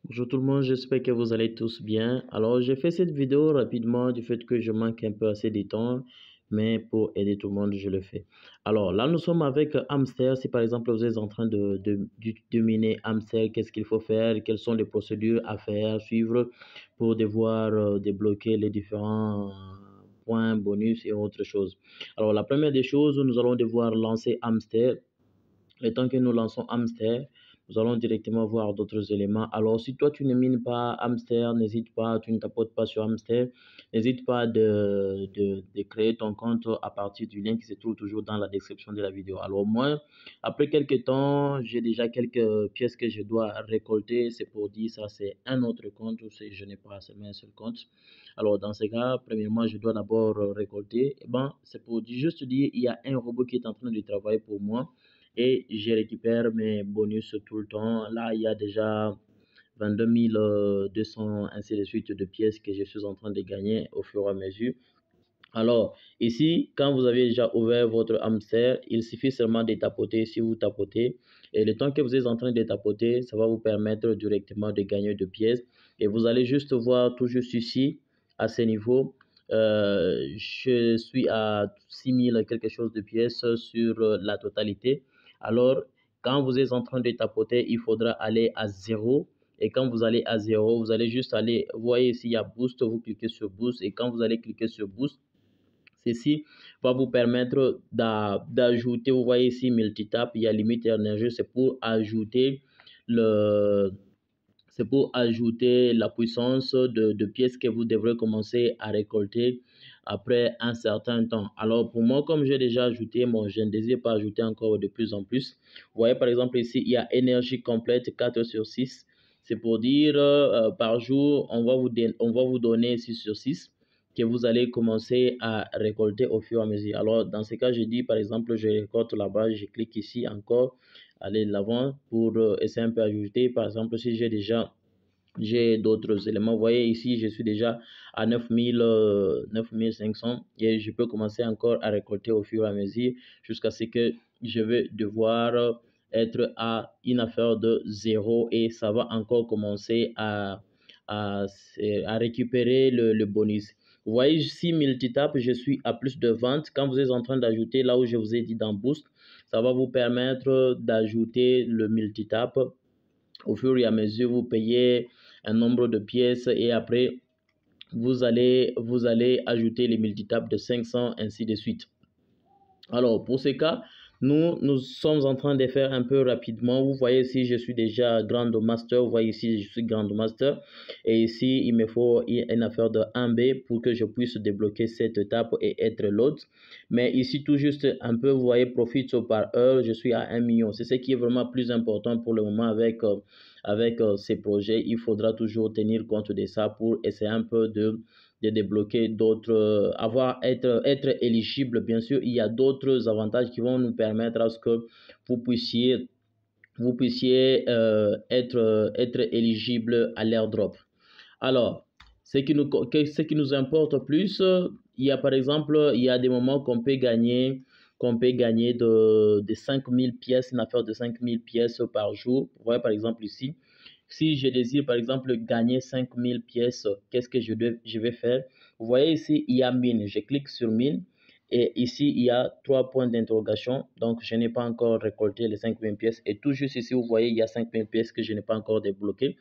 Bonjour tout le monde, j'espère que vous allez tous bien. Alors, j'ai fait cette vidéo rapidement du fait que je manque un peu assez de temps, mais pour aider tout le monde, je le fais. Alors, là, nous sommes avec Hamster. Si par exemple vous êtes en train de miner Hamster, qu'est-ce qu'il faut faire? Quelles sont les procédures à faire, suivre pour devoir débloquer les différents points, bonus et autres choses. Alors, la première des choses, nous allons devoir lancer Hamster. Le temps que nous lançons Hamster, nous allons directement voir d'autres éléments. Alors, si toi, tu ne mines pas Hamster, n'hésite pas, tu ne tapotes pas sur Hamster, n'hésite pas de créer ton compte à partir du lien qui se trouve toujours dans la description de la vidéo. Alors, moi, après quelques temps, j'ai déjà quelques pièces que je dois récolter. C'est pour dire ça, c'est un autre compte ou je n'ai pas seulement un seul compte. Alors, dans ce cas, premièrement, je dois d'abord récolter. Eh ben, c'est pour juste dire, il y a un robot qui est en train de travailler pour moi et je récupère mes bonus tout le temps. Là, il y a déjà 22 200 ainsi de suite de pièces que je suis en train de gagner au fur et à mesure. Alors, ici, quand vous avez déjà ouvert votre hamster, il suffit seulement de tapoter. Si vous tapotez, et le temps que vous êtes en train de tapoter, ça va vous permettre directement de gagner de pièces. Et vous allez juste voir tout juste ici, à ce niveau, je suis à 6000 quelque chose de pièces sur la totalité. Alors, quand vous êtes en train de tapoter, il faudra aller à 0. Et quand vous allez à 0, vous allez juste aller, vous voyez ici, il y a Boost, vous cliquez sur Boost. Et quand vous allez cliquer sur Boost, ceci va vous permettre d'ajouter, vous voyez ici, multitap, il y a limite énergie, le, c'est pour ajouter la puissance de pièces que vous devrez commencer à récolter après un certain temps. Alors pour moi, comme j'ai déjà ajouté, moi je ne désire pas ajouter encore de plus en plus. Vous voyez par exemple ici, il y a énergie complète 4 sur 6. C'est pour dire par jour, on va vous donner 6 sur 6 que vous allez commencer à récolter au fur et à mesure. Alors dans ce cas, je dis par exemple, je récolte là-bas, je clique ici encore, aller de l'avant pour essayer un peu ajouter. Par exemple, si j'ai d'autres éléments. Vous voyez ici, je suis déjà à 9500 et je peux commencer encore à récolter au fur et à mesure jusqu'à ce que je vais devoir être à une affaire de 0 et ça va encore commencer à, à récupérer le bonus. Vous voyez ici, multitap, je suis à plus de 20. Quand vous êtes en train d'ajouter, là où je vous ai dit dans Boost, ça va vous permettre d'ajouter le multitap. Au fur et à mesure, vous payez un nombre de pièces et après, vous allez ajouter les multitapes de 500, ainsi de suite. Alors, pour ce cas, nous sommes en train de faire un peu rapidement. Vous voyez ici, je suis déjà Grand Master. Vous voyez ici, je suis Grand Master. Et ici, il me faut une affaire de 1B pour que je puisse débloquer cette étape et être l'autre. Mais ici, tout juste un peu, vous voyez, profit par heure, je suis à 1 million. C'est ce qui est vraiment plus important pour le moment avec ces projets. Il faudra toujours tenir compte de ça pour essayer un peu de débloquer d'autres, être éligible. Bien sûr, il y a d'autres avantages qui vont nous permettre à ce que vous puissiez être éligible à l'airdrop. Alors, ce qui nous importe plus, il y a par exemple, il y a des moments qu'on peut gagner de 5000 pièces, une affaire de 5000 pièces par jour. Vous voyez par exemple ici, si je désire par exemple gagner 5000 pièces, qu'est-ce que je vais faire? Vous voyez ici, il y a mine. Je clique sur mine. Et ici, il y a 3 points d'interrogation. Donc, je n'ai pas encore récolté les 5000 pièces. Et tout juste ici, vous voyez, il y a 5000 pièces que je n'ai pas encore débloquées.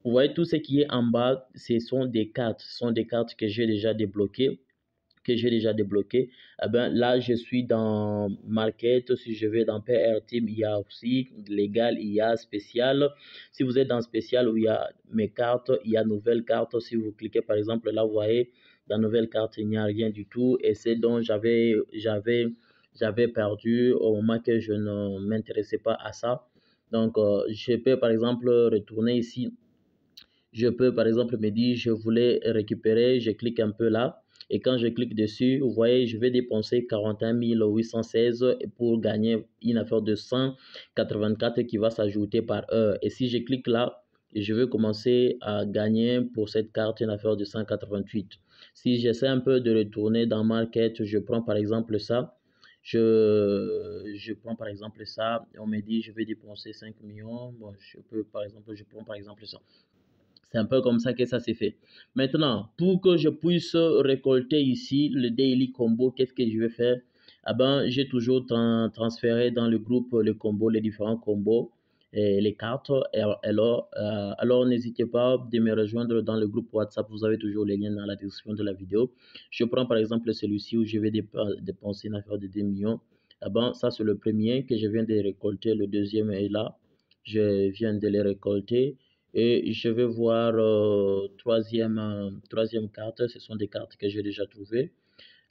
Vous voyez, tout ce qui est en bas, ce sont des cartes. Ce sont des cartes que j'ai déjà débloquées. Eh ben, là, je suis dans Market. Si je vais dans PR Team, il y a aussi légal, il y a spécial. Si vous êtes dans spécial où il y a mes cartes, il y a nouvelles cartes. Si vous cliquez par exemple là, vous voyez, dans nouvelles cartes, il n'y a rien du tout. Et c'est dont j'avais perdu au moment que je ne m'intéressais pas à ça. Donc, je peux par exemple retourner ici. Je peux par exemple me dire, je voulais récupérer, je clique un peu là. Et quand je clique dessus, vous voyez, je vais dépenser 41 816 pour gagner une affaire de 184 qui va s'ajouter par heure. Et si je clique là, je vais commencer à gagner pour cette carte une affaire de 188. Si j'essaie un peu de retourner dans Market, je prends par exemple ça. Je prends par exemple ça. On me dit, je vais dépenser 5 millions. Bon, je peux par exemple, je prends par exemple ça. C'est un peu comme ça que ça s'est fait. Maintenant, pour que je puisse récolter ici le daily combo, qu'est-ce que je vais faire? Ah ben, j'ai toujours transféré dans le groupe le combo, les différents combos et les cartes. Alors n'hésitez pas de me rejoindre dans le groupe WhatsApp. Vous avez toujours les liens dans la description de la vidéo. Je prends par exemple celui-ci où je vais dépenser une affaire de 2 millions. Ah ben, ça c'est le premier que je viens de récolter. Le deuxième est là. Je viens de les récolter. Et je vais voir troisième carte. Ce sont des cartes que j'ai déjà trouvées.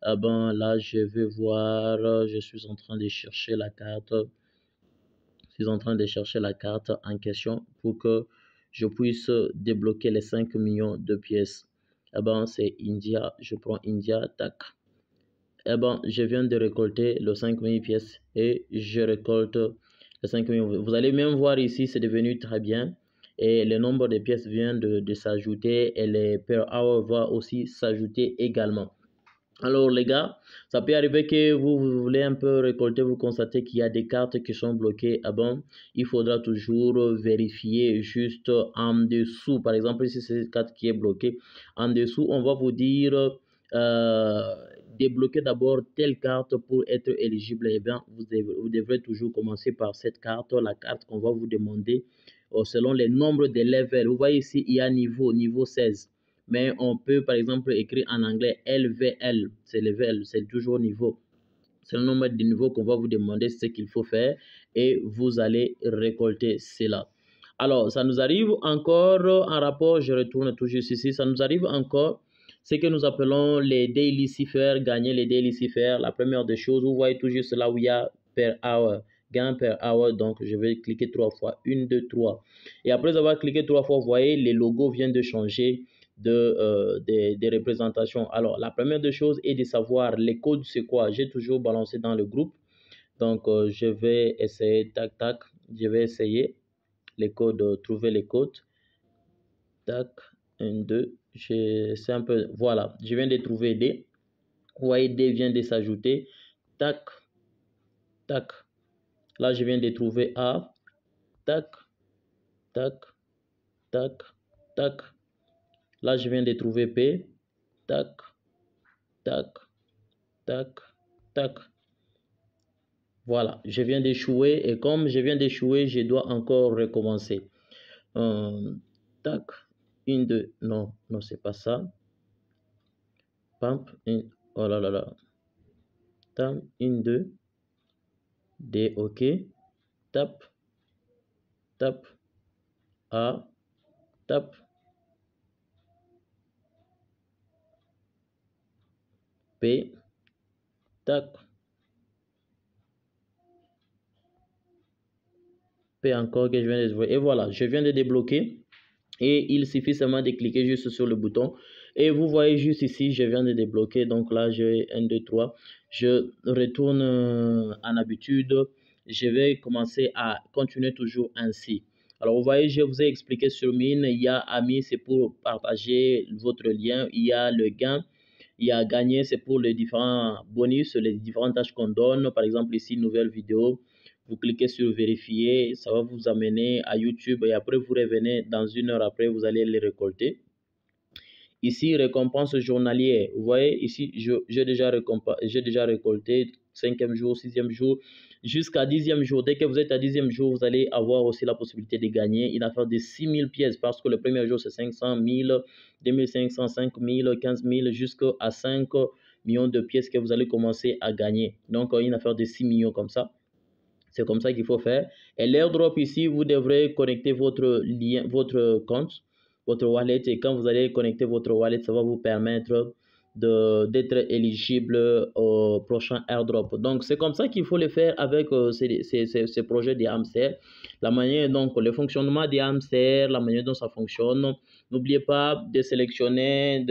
Ah ben, là, je vais voir. Je suis en train de chercher la carte. Je suis en train de chercher la carte en question pour que je puisse débloquer les 5 millions de pièces. Ah ben, c'est India. Je prends India. Tac. Eh ben, je viens de récolter les 5 000 pièces et je récolte les 5 000. Vous allez même voir ici, c'est devenu très bien. Et le nombre de pièces vient de s'ajouter et les per hour va aussi s'ajouter également. Alors les gars, ça peut arriver que vous voulez un peu récolter, vous constatez qu'il y a des cartes qui sont bloquées. Ah bon, il faudra toujours vérifier juste en dessous. Par exemple, si c'est cette carte qui est bloquée, en dessous, on va vous dire débloquer d'abord telle carte pour être éligible. Eh bien, vous devrez toujours commencer par cette carte, la carte qu'on va vous demander selon les nombres de levels. Vous voyez ici, il y a niveau 16. Mais on peut par exemple écrire en anglais LVL, c'est level, c'est toujours niveau. C'est le nombre de niveaux qu'on va vous demander ce qu'il faut faire et vous allez récolter cela. Alors, ça nous arrive encore en rapport, je retourne toujours ici, ça nous arrive encore ce que nous appelons les daily ciphers, gagner les daily ciphers. La première des choses, vous voyez toujours là où il y a per hour, gain per hour, donc je vais cliquer 3 fois, 1, 2, 3. Et après avoir cliqué 3 fois, vous voyez, les logos viennent de changer des représentations. Alors, la première des choses est de savoir les codes, c'est quoi. J'ai toujours balancé dans le groupe. Donc, je vais essayer, tac, tac, je vais essayer les codes, trouver les codes. Tac, 1, 2, c'est un peu, voilà, je viens de trouver D. Vous voyez, D vient de s'ajouter. Tac, tac. Là, je viens de trouver A. Tac, tac, tac, tac. Là, je viens de trouver P. Tac, tac, tac, tac. Voilà, je viens d'échouer et comme je viens d'échouer, je dois encore recommencer. Tac, 1, 2, non, non, c'est pas ça. Pump, oh là là là. Tam, 1, 2, D, OK. Tap, tap, A, tap, P, tac. P encore que je viens de débloquer. Et voilà, je viens de débloquer. Et il suffit seulement de cliquer juste sur le bouton. Et vous voyez juste ici, je viens de débloquer. Donc là, j'ai 1, 2, 3. Je retourne en habitude. Je vais commencer à continuer toujours ainsi. Alors, vous voyez, je vous ai expliqué sur Mine. Il y a Ami, c'est pour partager votre lien. Il y a le gain. Il y a gagner, c'est pour les différents bonus, les différentes tâches qu'on donne. Par exemple, ici, nouvelle vidéo. Vous cliquez sur vérifier, ça va vous amener à YouTube et après vous revenez dans 1 heure après, vous allez les récolter. Ici, récompense journalière. Vous voyez, ici, j'ai déjà récolté 5e jour, 6e jour, jusqu'à 10e jour. Dès que vous êtes à 10e jour, vous allez avoir aussi la possibilité de gagner une affaire de 6 000 pièces parce que le premier jour, c'est 500 000, 2500, 5 000, 15 000, jusqu'à 5 millions de pièces que vous allez commencer à gagner. Donc, une affaire de 6 millions comme ça. C'est comme ça qu'il faut faire. Et l'airdrop ici, vous devrez connecter votre lien, votre compte, votre wallet. Et quand vous allez connecter votre wallet, ça va vous permettre d'être éligible au prochain airdrop. Donc, c'est comme ça qu'il faut le faire avec ces projets des hamsters. La manière, donc, le fonctionnement des hamsters, la manière dont ça fonctionne. N'oubliez pas de sélectionner,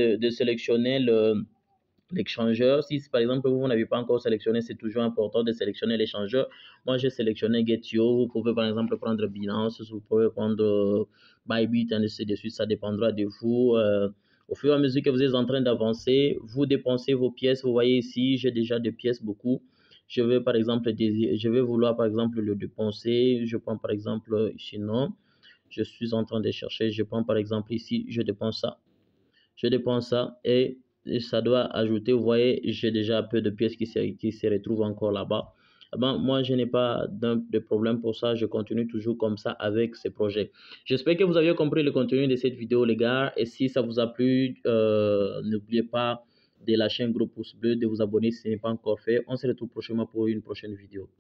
l'échangeur. Si par exemple vous n'avez pas encore sélectionné, c'est toujours important de sélectionner l'échangeur. Moi, j'ai sélectionné Getio. Vous pouvez par exemple prendre Binance, vous pouvez prendre Bybit, ainsi de suite. Ça dépendra de vous. Au fur et à mesure que vous êtes en train d'avancer, vous dépensez vos pièces. Vous voyez ici, j'ai déjà des pièces beaucoup. Je vais par exemple, je vais vouloir par exemple le dépenser. Je prends par exemple ici non. je suis en train de chercher. Je prends par exemple ici, je dépense ça et ça doit ajouter. Vous voyez, j'ai déjà un peu de pièces qui se retrouvent encore là-bas. Moi, je n'ai pas de problème pour ça. Je continue toujours comme ça avec ces projets. J'espère que vous avez compris le contenu de cette vidéo, les gars. Et si ça vous a plu, n'oubliez pas de lâcher un gros pouce bleu, de vous abonner si ce n'est pas encore fait. On se retrouve prochainement pour une prochaine vidéo.